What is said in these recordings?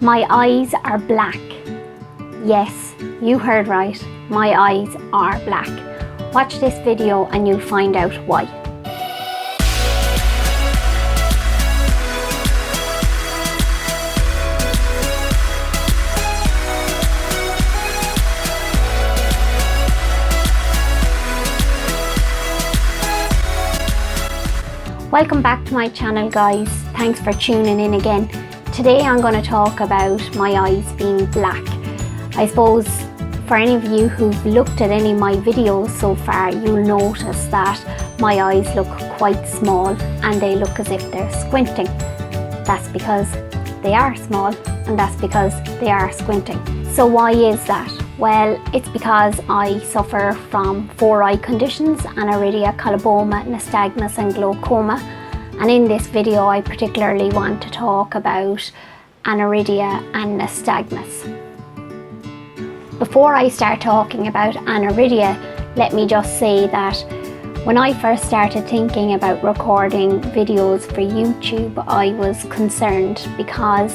My eyes are black. Yes, you heard right. My eyes are black. Watch this video and you'll find out why. Welcome back to my channel, guys. Thanks for tuning in again. Today I'm going to talk about my eyes being black. I suppose for any of you who've looked at any of my videos so far, you'll notice that my eyes look quite small and they look as if they're squinting. That's because they are small and that's because they are squinting. So why is that? Well, it's because I suffer from 4 eye conditions: Aniridia, Glaucoma, Nystagmus and Glaucoma. And in this video I particularly want to talk about Aniridia and Nystagmus. Before I start talking about Aniridia, let me just say that when I first started thinking about recording videos for YouTube, I was concerned because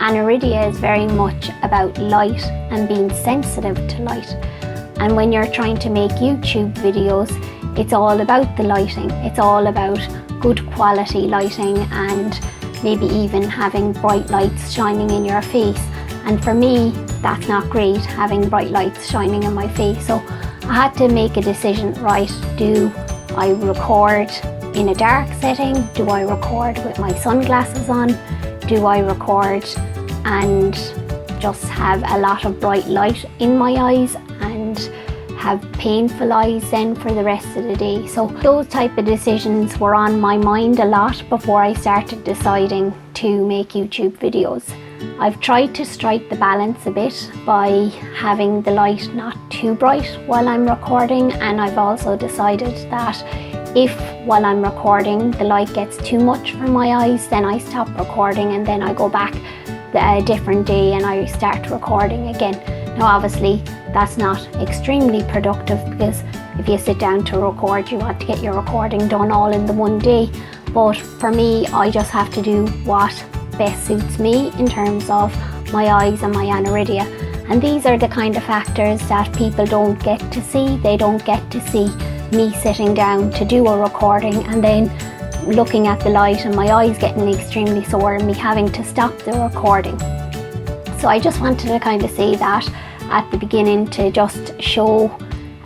Aniridia is very much about light and being sensitive to light. And when you're trying to make YouTube videos, it's all about the lighting. It's all about good quality lighting and maybe even having bright lights shining in your face. And for me, that's not great, having bright lights shining in my face. So I had to make a decision, right? Do I record in a dark setting? Do I record with my sunglasses on? Do I record and just have a lot of bright light in my eyes and have painful eyes then for the rest of the day? So those type of decisions were on my mind a lot before I started deciding to make YouTube videos. I've tried to strike the balance a bit by having the light not too bright while I'm recording, and I've also decided that if while I'm recording the light gets too much for my eyes, then I stop recording and then I go back a different day and I start recording again. Now obviously that's not extremely productive, because if you sit down to record, you want to get your recording done all in the one day. But for me, I just have to do what best suits me in terms of my eyes and my Aniridia. And these are the kind of factors that people don't get to see. They don't get to see me sitting down to do a recording and then looking at the light and my eyes getting extremely sore and me having to stop the recording. So I just wanted to kind of say that at the beginning to just show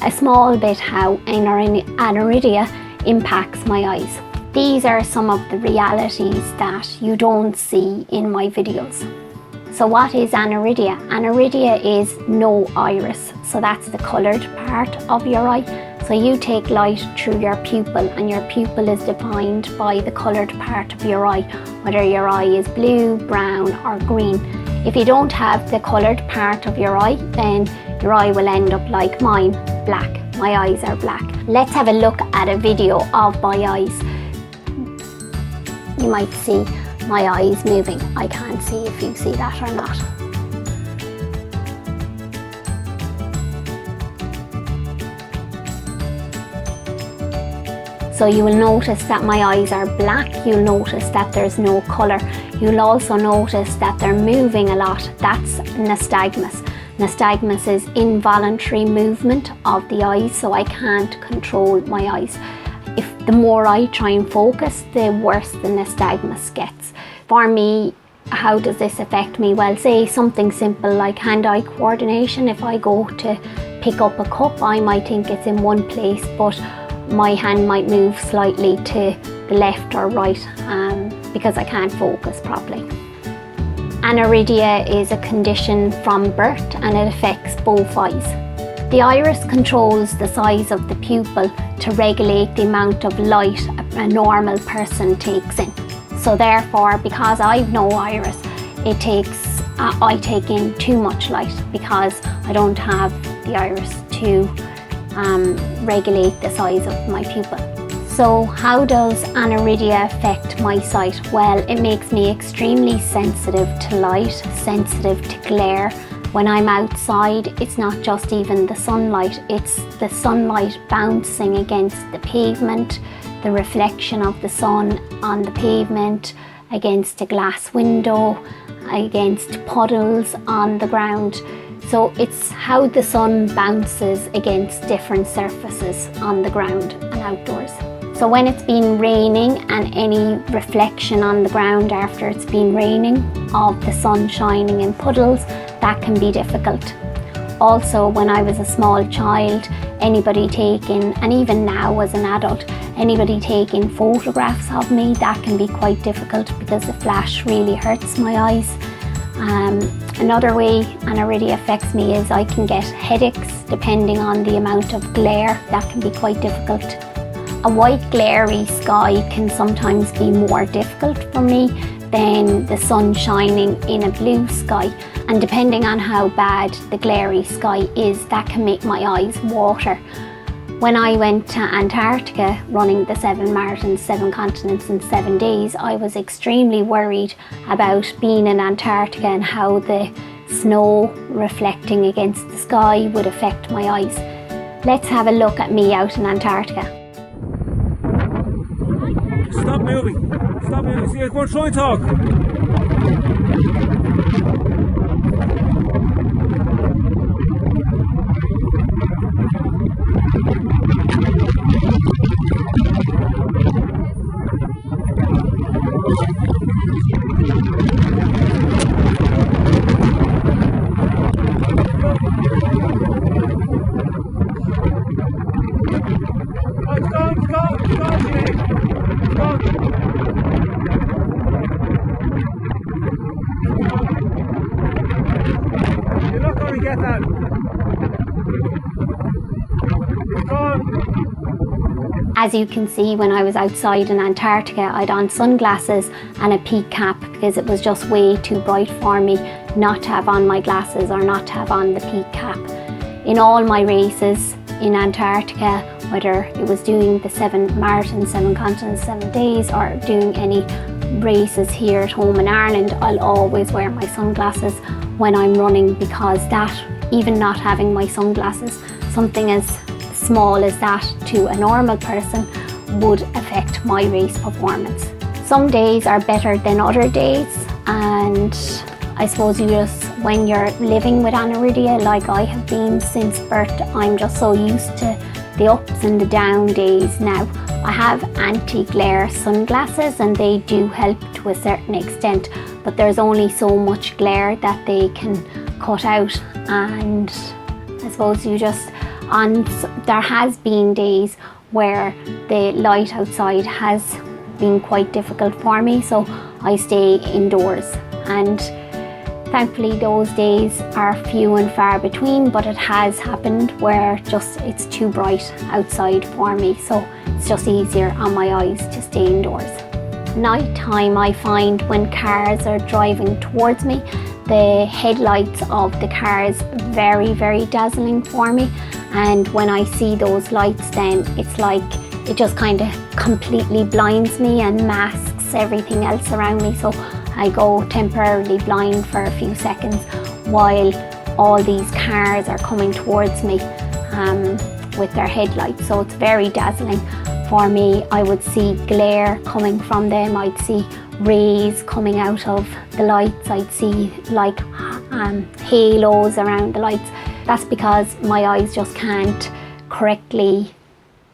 a small bit how Aniridia impacts my eyes. These are some of the realities that you don't see in my videos. So what is Aniridia? Aniridia is no iris. So that's the coloured part of your eye. So you take light through your pupil, and your pupil is defined by the coloured part of your eye, whether your eye is blue, brown or green. If you don't have the coloured part of your eye, then your eye will end up like mine, black. My eyes are black. Let's have a look at a video of my eyes. You might see my eyes moving. I can't see if you see that or not. So you will notice that my eyes are black. You'll notice that there's no colour. You'll also notice that they're moving a lot. That's nystagmus. Nystagmus is involuntary movement of the eyes, so I can't control my eyes. If the more I try and focus, the worse the nystagmus gets. For me, how does this affect me? Well, say something simple like hand-eye coordination. If I go to pick up a cup, I might think it's in one place, but my hand might move slightly to the left or right because I can't focus properly. Aniridia is a condition from birth and it affects both eyes. The iris controls the size of the pupil to regulate the amount of light a normal person takes in. So therefore, because I've no iris, I take in too much light because I don't have the iris to regulate the size of my pupil. So how does Aniridia affect my sight? Well, it makes me extremely sensitive to light, sensitive to glare. When I'm outside, it's not just even the sunlight, it's the sunlight bouncing against the pavement, the reflection of the sun on the pavement, against a glass window, against puddles on the ground. So it's how the sun bounces against different surfaces on the ground and outdoors. So when it's been raining and any reflection on the ground after it's been raining of the sun shining in puddles, that can be difficult. Also, when I was a small child, anybody taking, and even now as an adult, anybody taking photographs of me, that can be quite difficult because the flash really hurts my eyes. Another way Aniridia affects me is I can get headaches depending on the amount of glare. That can be quite difficult. A white glary sky can sometimes be more difficult for me than the sun shining in a blue sky, and depending on how bad the glary sky is, that can make my eyes water. When I went to Antarctica running the 7 marathons, 7 continents in 7 days, I was extremely worried about being in Antarctica and how the snow reflecting against the sky would affect my eyes. Let's have a look at me out in Antarctica. Stop moving. Stop moving. See, go on, try and talk. You're not going to get that. It's gone. As you can see, when I was outside in Antarctica, I'd on sunglasses and a peak cap because it was just way too bright for me not to have on my glasses or not to have on the peak cap. In all my races in Antarctica, whether it was doing the 7 marathons, 7 continents, 7 days, or doing any races here at home in Ireland, I'll always wear my sunglasses when I'm running, because that, even not having my sunglasses, something as small as that to a normal person would affect my race performance. Some days are better than other days, and I suppose you just, when you're living with Aniridia like I have been since birth, I'm just so used to the ups and the down days now. I have anti-glare sunglasses and they do help to a certain extent, but there's only so much glare that they can cut out, and I suppose you just, there has been days where the light outside has been quite difficult for me, so I stay indoors, and thankfully those days are few and far between, but it has happened where just it's too bright outside for me, so it's just easier on my eyes to stay indoors. Nighttime, I find when cars are driving towards me, the headlights of the cars very, very dazzling for me, and when I see those lights, then it's like it just kind of completely blinds me and masks everything else around me, so I go temporarily blind for a few seconds while all these cars are coming towards me with their headlights, so it's very dazzling for me. I would see glare coming from them, I'd see rays coming out of the lights, I'd see like halos around the lights. That's because my eyes just can't correctly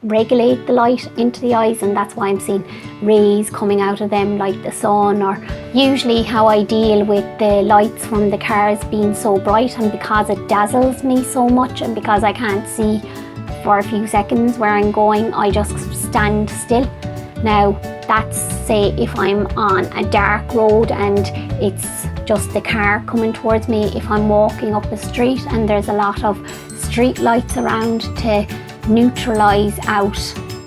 regulate the light into the eyes, and that's why I'm seeing rays coming out of them like the sun. Or usually how I deal with the lights from the cars being so bright, and because it dazzles me so much and because I can't see for a few seconds where I'm going, I just stand still. Now that's, say, if I'm on a dark road and it's just the car coming towards me. If I'm walking up a street and there's a lot of street lights around to neutralise out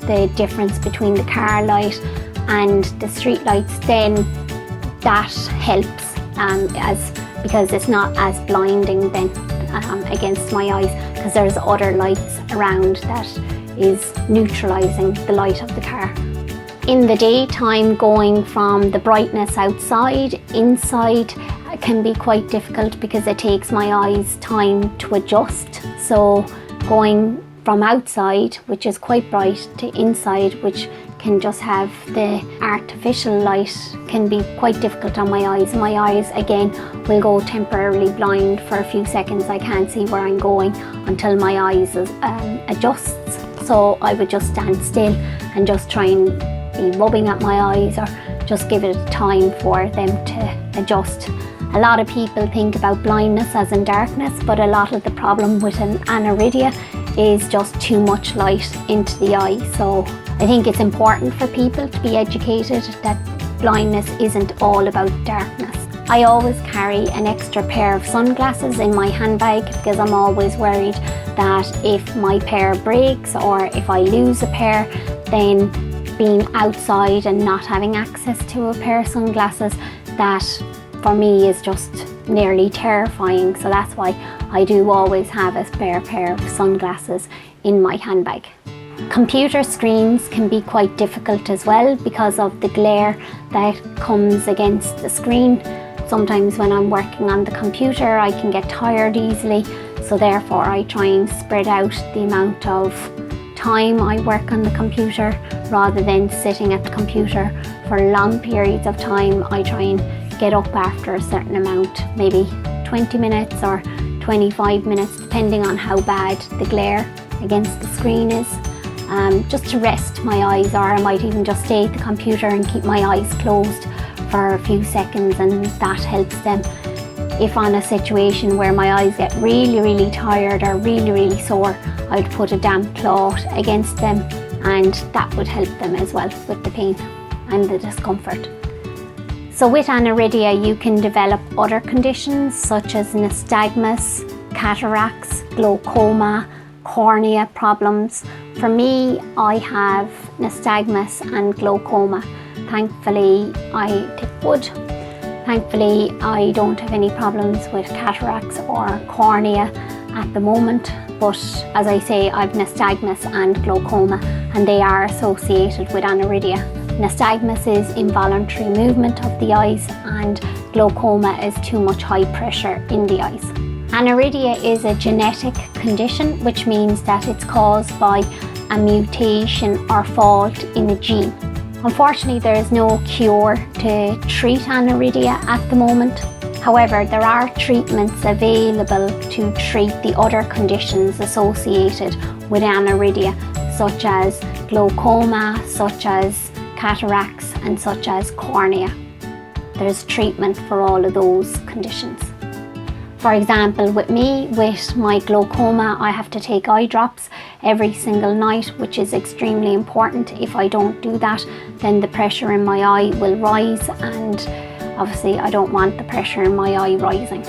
the difference between the car light and the street lights, then that helps because it's not as blinding then against my eyes, because there's other lights around that is neutralising the light of the car. In the daytime, going from the brightness outside inside can be quite difficult because it takes my eyes time to adjust. So going from outside, which is quite bright, to inside, which can just have the artificial light, can be quite difficult on my eyes. My eyes again will go temporarily blind for a few seconds. I can't see where I'm going until my eyes adjusts. So I would just stand still and just try and be rubbing at my eyes, or just give it time for them to adjust. A lot of people think about blindness as in darkness, but a lot of the problem with an aniridia is just too much light into the eye. So I think it's important for people to be educated that blindness isn't all about darkness. I always carry an extra pair of sunglasses in my handbag because I'm always worried that if my pair breaks or if I lose a pair, then being outside and not having access to a pair of sunglasses, that for me is just nearly terrifying. So that's why I do always have a spare pair of sunglasses in my handbag. Computer screens can be quite difficult as well because of the glare that comes against the screen. Sometimes when I'm working on the computer I can get tired easily, so therefore I try and spread out the amount of time I work on the computer rather than sitting at the computer for long periods of time. I try and get up after a certain amount, maybe 20 minutes or 25 minutes, depending on how bad the glare against the screen is, just to rest my eyes, or I might even just stay at the computer and keep my eyes closed for a few seconds, and that helps them. If on a situation where my eyes get really tired or really sore, I'd put a damp cloth against them, and that would help them as well with the pain and the discomfort. So with aniridia you can develop other conditions such as nystagmus, cataracts, glaucoma, cornea problems. For me, I have nystagmus and glaucoma. Thankfully, I don't have any problems with cataracts or cornea at the moment, but as I say, I've nystagmus and glaucoma, and they are associated with aniridia. Nystagmus is involuntary movement of the eyes, and glaucoma is too much high pressure in the eyes. Aniridia is a genetic condition, which means that it's caused by a mutation or fault in a gene. Unfortunately, there is no cure to treat aniridia at the moment. However, there are treatments available to treat the other conditions associated with aniridia, such as glaucoma, such as cataracts, and such as cornea. There's treatment for all of those conditions. For example, with me, with my glaucoma, I have to take eye drops every single night, which is extremely important. If I don't do that, then the pressure in my eye will rise, and obviously I don't want the pressure in my eye rising.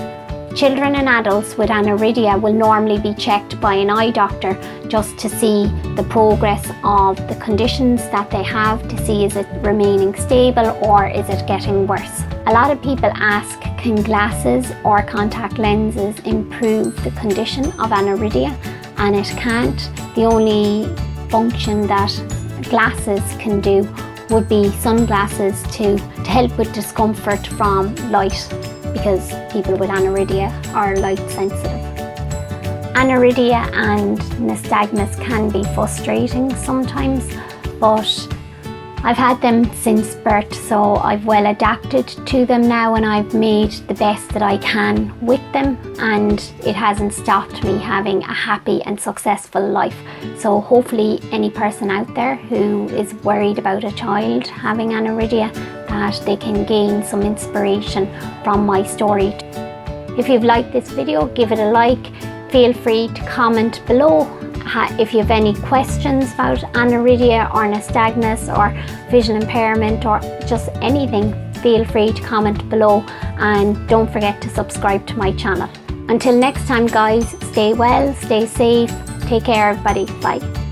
Children and adults with aniridia will normally be checked by an eye doctor just to see the progress of the conditions that they have, to see is it remaining stable or is it getting worse. A lot of people ask, can glasses or contact lenses improve the condition of aniridia? And it can't. The only function that glasses can do would be sunglasses to help with discomfort from light, because people with aniridia are light sensitive. Aniridia and nystagmus can be frustrating sometimes, but I've had them since birth, so I've well adapted to them now, and I've made the best that I can with them, and it hasn't stopped me having a happy and successful life. So hopefully any person out there who is worried about a child having aniridia, that they can gain some inspiration from my story. If you've liked this video, give it a like. Feel free to comment below if you have any questions about aniridia or nystagmus or vision impairment or just anything. Feel free to comment below, and don't forget to subscribe to my channel. Until next time guys, stay well, stay safe, take care everybody, bye.